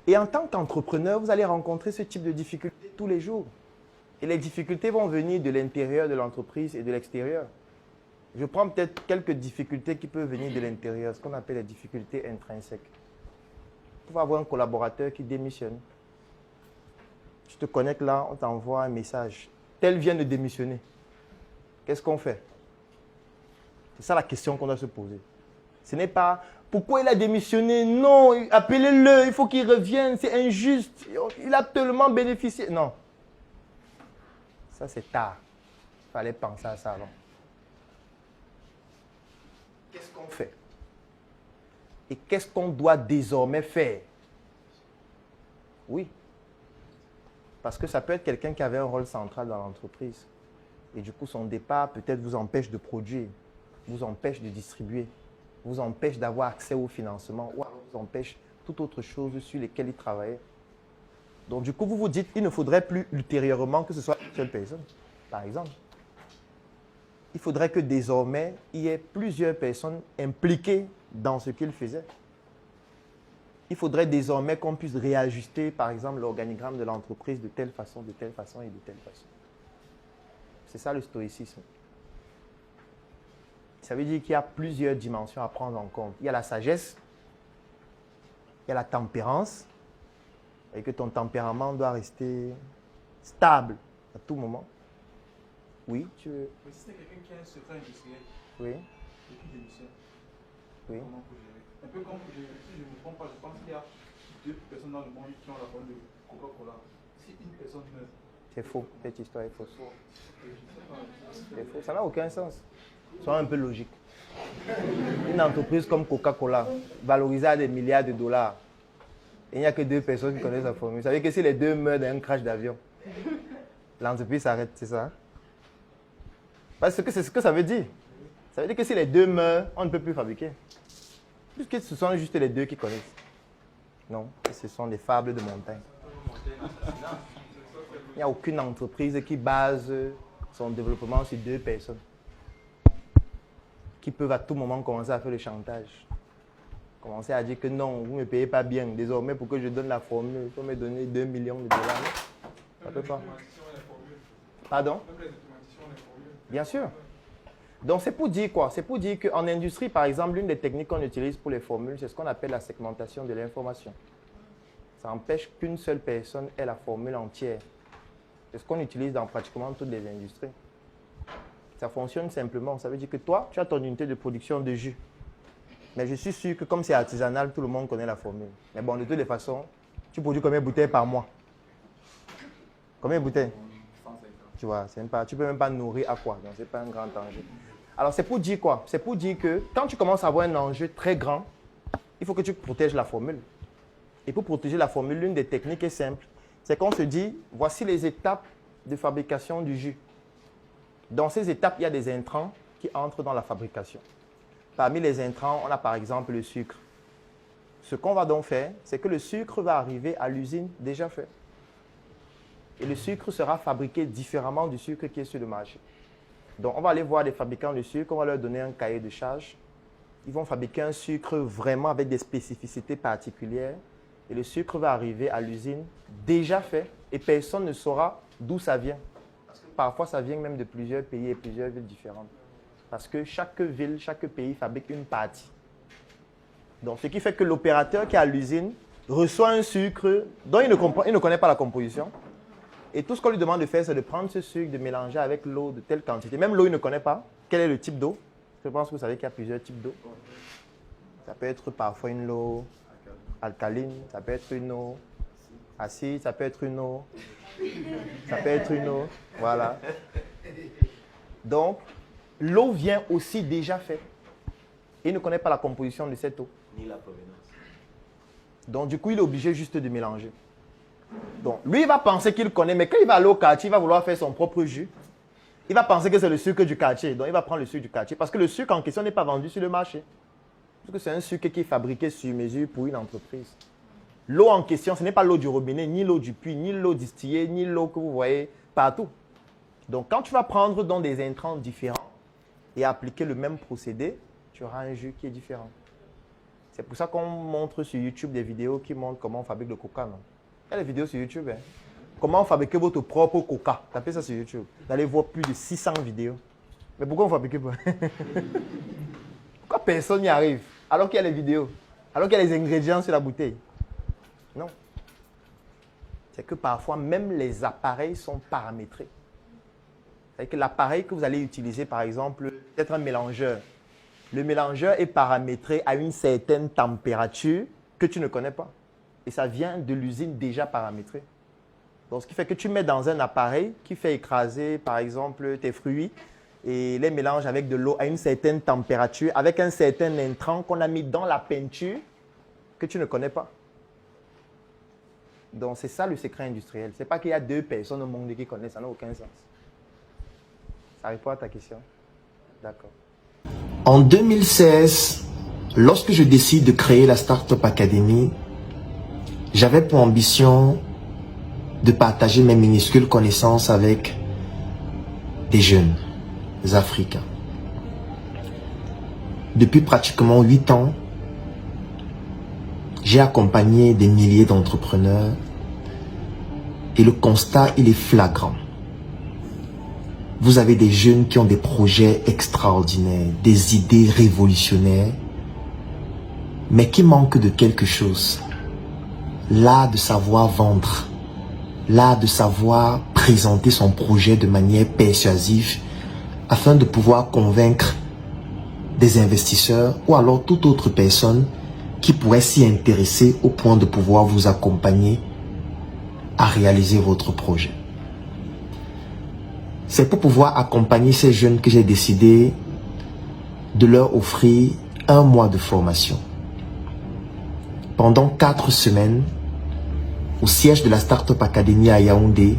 Et en tant qu'entrepreneur, vous allez rencontrer ce type de difficultés tous les jours. Et les difficultés vont venir de l'intérieur de l'entreprise et de l'extérieur. Je prends peut-être quelques difficultés qui peuvent venir de l'intérieur, ce qu'on appelle les difficultés intrinsèques. Tu vas avoir un collaborateur qui démissionne. Tu te connectes là, on t'envoie un message. Tel vient de démissionner. Qu'est-ce qu'on fait? C'est ça la question qu'on doit se poser. Ce n'est pas pourquoi il a démissionné. Non, appelez-le, il faut qu'il revienne, c'est injuste. Il a tellement bénéficié. Non. Ça, c'est tard. Il fallait penser à ça avant. Qu'est-ce qu'on fait? Et qu'est-ce qu'on doit désormais faire? Oui. Parce que ça peut être quelqu'un qui avait un rôle central dans l'entreprise. Et du coup, son départ peut-être vous empêche de produire, vous empêche de distribuer, vous empêche d'avoir accès au financement ou alors vous empêche toute autre chose sur lesquelles il travaillait. Donc du coup, vous vous dites, il ne faudrait plus ultérieurement que ce soit une seule personne, par exemple. Il faudrait que désormais, il y ait plusieurs personnes impliquées dans ce qu'il faisait. Il faudrait désormais qu'on puisse réajuster, par exemple, l'organigramme de l'entreprise de telle façon et de telle façon. C'est ça le stoïcisme. Ça veut dire qu'il y a plusieurs dimensions à prendre en compte. Il y a la sagesse, il y a la tempérance, et que ton tempérament doit rester stable à tout moment. Oui, tu veux. Mais si c'est quelqu'un qui a un secret industriel, Oui. et qui démissionne, Oui. comment faut gérer? Un peu comme, si je ne me trompe pas, je pense qu'il y a 2 personnes dans le monde qui ont la forme de Coca-Cola. Si une personne meurt. C'est faux, cette histoire est fausse. C'est faux, ça n'a aucun sens. Sois un peu logique. Une entreprise comme Coca-Cola, valorisée à des milliards de dollars, et il n'y a que 2 personnes qui connaissent la formule. Vous savez que si les 2 meurent dans un crash d'avion, l'entreprise s'arrête, c'est ça? Parce que c'est ce que ça veut dire. Ça veut dire que si les 2 meurent, on ne peut plus fabriquer. Puisque ce sont juste les 2 qui connaissent. Non, ce sont des fables de montagne. Il n'y a aucune entreprise qui base son développement sur 2 personnes qui peuvent à tout moment commencer à faire le chantage. Commencer à dire que non, vous ne me payez pas bien. Désormais, pour que je donne la formule, il faut me donner 2 millions de dollars. Ça ne peut pas. Pardon? Bien sûr. Donc, c'est pour dire quoi? C'est pour dire qu'en industrie, par exemple, l'une des techniques qu'on utilise pour les formules, c'est ce qu'on appelle la segmentation de l'information. Ça empêche qu'une seule personne ait la formule entière. C'est ce qu'on utilise dans pratiquement toutes les industries. Ça fonctionne simplement. Ça veut dire que toi, tu as ton unité de production de jus. Mais je suis sûr que comme c'est artisanal, tout le monde connaît la formule. Mais bon, de toutes les façons, tu produis combien de bouteilles par mois? Combien de bouteilles? 150. Tu vois, tu ne peux même pas nourrir à quoi. Donc, ce n'est pas un grand enjeu. Alors, c'est pour dire quoi? C'est pour dire que quand tu commences à avoir un enjeu très grand, il faut que tu protèges la formule. Et pour protéger la formule, l'une des techniques est simple. C'est qu'on se dit, voici les étapes de fabrication du jus. Dans ces étapes, il y a des intrants qui entrent dans la fabrication. Parmi les intrants, on a par exemple le sucre. Ce qu'on va donc faire, c'est que le sucre va arriver à l'usine déjà fait. Et le sucre sera fabriqué différemment du sucre qui est sur le marché. Donc, on va aller voir des fabricants de sucre, on va leur donner un cahier de charge. Ils vont fabriquer un sucre vraiment avec des spécificités particulières. Et le sucre va arriver à l'usine déjà fait et personne ne saura d'où ça vient. Parce que parfois, ça vient même de plusieurs pays et plusieurs villes différentes. Parce que chaque ville, chaque pays fabrique une partie. Donc, ce qui fait que l'opérateur qui est à l'usine reçoit un sucre dont il ne connaît pas la composition. Et tout ce qu'on lui demande de faire, c'est de prendre ce sucre, de mélanger avec l'eau de telle quantité. Même l'eau, il ne connaît pas. Quel est le type d'eau? Je pense que vous savez qu'il y a plusieurs types d'eau. Ça peut être parfois une eau alcaline, ça peut être une eau acide, ça peut être une eau. Ça peut être une eau. Voilà. Donc, l'eau vient aussi déjà faite. Il ne connaît pas la composition de cette eau. Ni la provenance. Donc, du coup, il est obligé juste de mélanger. Donc, lui, il va penser qu'il connaît, mais quand il va aller au quartier, il va vouloir faire son propre jus. Il va penser que c'est le sucre du quartier. Donc, il va prendre le sucre du quartier. Parce que le sucre en question n'est pas vendu sur le marché. Parce que c'est un sucre qui est fabriqué sur mesure pour une entreprise. L'eau en question, ce n'est pas l'eau du robinet, ni l'eau du puits, ni l'eau distillée, ni l'eau que vous voyez partout. Donc, quand tu vas prendre dans des intrants différents et appliquer le même procédé, tu auras un jus qui est différent. C'est pour ça qu'on montre sur YouTube des vidéos qui montrent comment on fabrique le coca. Non? Il y a des vidéos sur YouTube. Hein? Comment fabriquer votre propre coca. Tapez ça sur YouTube. Vous allez voir plus de 600 vidéos. Mais pourquoi on ne fabrique pas? Pourquoi personne n'y arrive? Alors qu'il y a les vidéos. Alors qu'il y a les ingrédients sur la bouteille. Non. C'est que parfois, même les appareils sont paramétrés. C'est-à-dire que l'appareil que vous allez utiliser, par exemple, peut-être un mélangeur. Le mélangeur est paramétré à une certaine température que tu ne connais pas. Et ça vient de l'usine déjà paramétrée. Donc, ce qui fait que tu mets dans un appareil qui fait écraser, par exemple, tes fruits et les mélanges avec de l'eau à une certaine température, avec un certain intrant qu'on a mis dans la peinture que tu ne connais pas. Donc, c'est ça le secret industriel. Ce n'est pas qu'il y a 2 personnes au monde qui connaissent, ça n'a aucun sens. Ça répond à ta question? D'accord. En 2016, lorsque je décide de créer la Startup Academy, j'avais pour ambition de partager mes minuscules connaissances avec des jeunes africains. Depuis pratiquement 8 ans, j'ai accompagné des milliers d'entrepreneurs et le constat, il est flagrant. Vous avez des jeunes qui ont des projets extraordinaires, des idées révolutionnaires, mais qui manquent de quelque chose. L'art de savoir vendre, l'art de savoir présenter son projet de manière persuasive afin de pouvoir convaincre des investisseurs ou alors toute autre personne qui pourrait s'y intéresser au point de pouvoir vous accompagner à réaliser votre projet. C'est pour pouvoir accompagner ces jeunes que j'ai décidé de leur offrir 1 mois de formation. Pendant 4 semaines, au siège de la Startup Academy à Yaoundé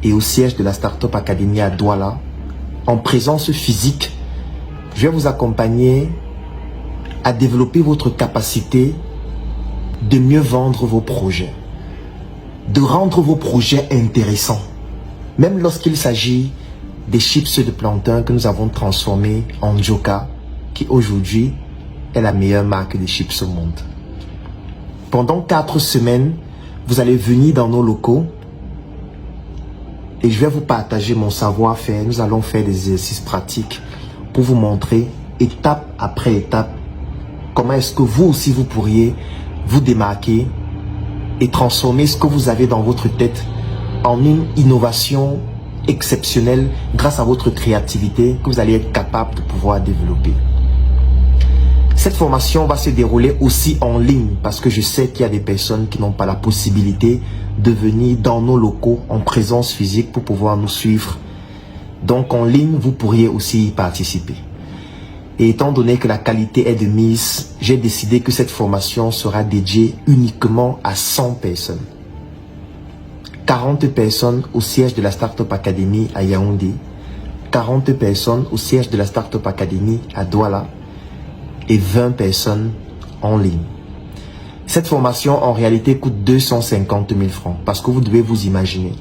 et au siège de la Startup Academy à Douala, en présence physique, je vais vous accompagner à développer votre capacité de mieux vendre vos projets, de rendre vos projets intéressants. Même lorsqu'il s'agit des chips de plantain que nous avons transformés en Joka, qui aujourd'hui est la meilleure marque de chips au monde. Pendant 4 semaines, vous allez venir dans nos locaux et je vais vous partager mon savoir-faire. Nous allons faire des exercices pratiques pour vous montrer étape après étape comment est-ce que vous aussi vous pourriez vous démarquer et transformer ce que vous avez dans votre tête en une innovation exceptionnelle grâce à votre créativité que vous allez être capable de pouvoir développer. Cette formation va se dérouler aussi en ligne parce que je sais qu'il y a des personnes qui n'ont pas la possibilité de venir dans nos locaux en présence physique pour pouvoir nous suivre. Donc en ligne, vous pourriez aussi y participer. Et étant donné que la qualité est de mise, j'ai décidé que cette formation sera dédiée uniquement à 100 personnes. 40 personnes au siège de la Startup Academy à Yaoundé, 40 personnes au siège de la Startup Academy à Douala et 20 personnes en ligne. Cette formation en réalité coûte 250 000 francs parce que vous devez vous imaginer,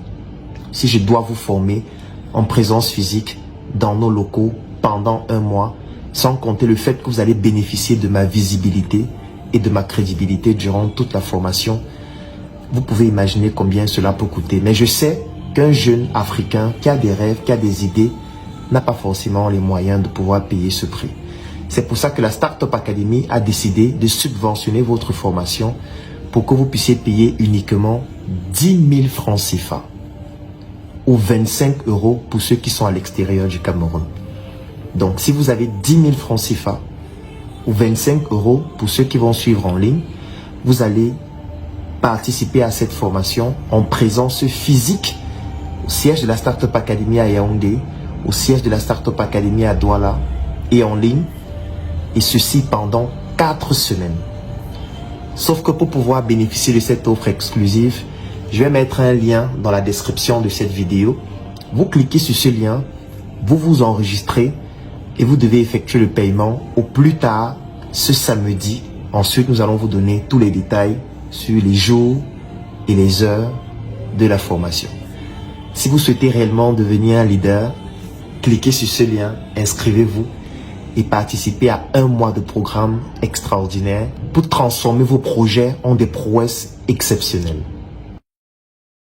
si je dois vous former en présence physique dans nos locaux pendant 1 mois, sans compter le fait que vous allez bénéficier de ma visibilité et de ma crédibilité durant toute la formation, vous pouvez imaginer combien cela peut coûter. Mais je sais qu'un jeune Africain qui a des rêves, qui a des idées, n'a pas forcément les moyens de pouvoir payer ce prix. C'est pour ça que la Startup Academy a décidé de subventionner votre formation pour que vous puissiez payer uniquement 10 000 francs CFA ou 25 € pour ceux qui sont à l'extérieur du Cameroun. Donc, si vous avez 10 000 francs CFA ou 25 € pour ceux qui vont suivre en ligne, vous allez participer à cette formation en présence physique au siège de la Startup Academy à Yaoundé, au siège de la Startup Academy à Douala et en ligne, et ceci pendant 4 semaines. Sauf que pour pouvoir bénéficier de cette offre exclusive, je vais mettre un lien dans la description de cette vidéo. Vous cliquez sur ce lien, vous vous enregistrez et vous devez effectuer le paiement au plus tard ce samedi. Ensuite, nous allons vous donner tous les détails sur les jours et les heures de la formation. Si vous souhaitez réellement devenir un leader, cliquez sur ce lien, inscrivez-vous et participer à un mois de programme extraordinaire pour transformer vos projets en des prouesses exceptionnelles.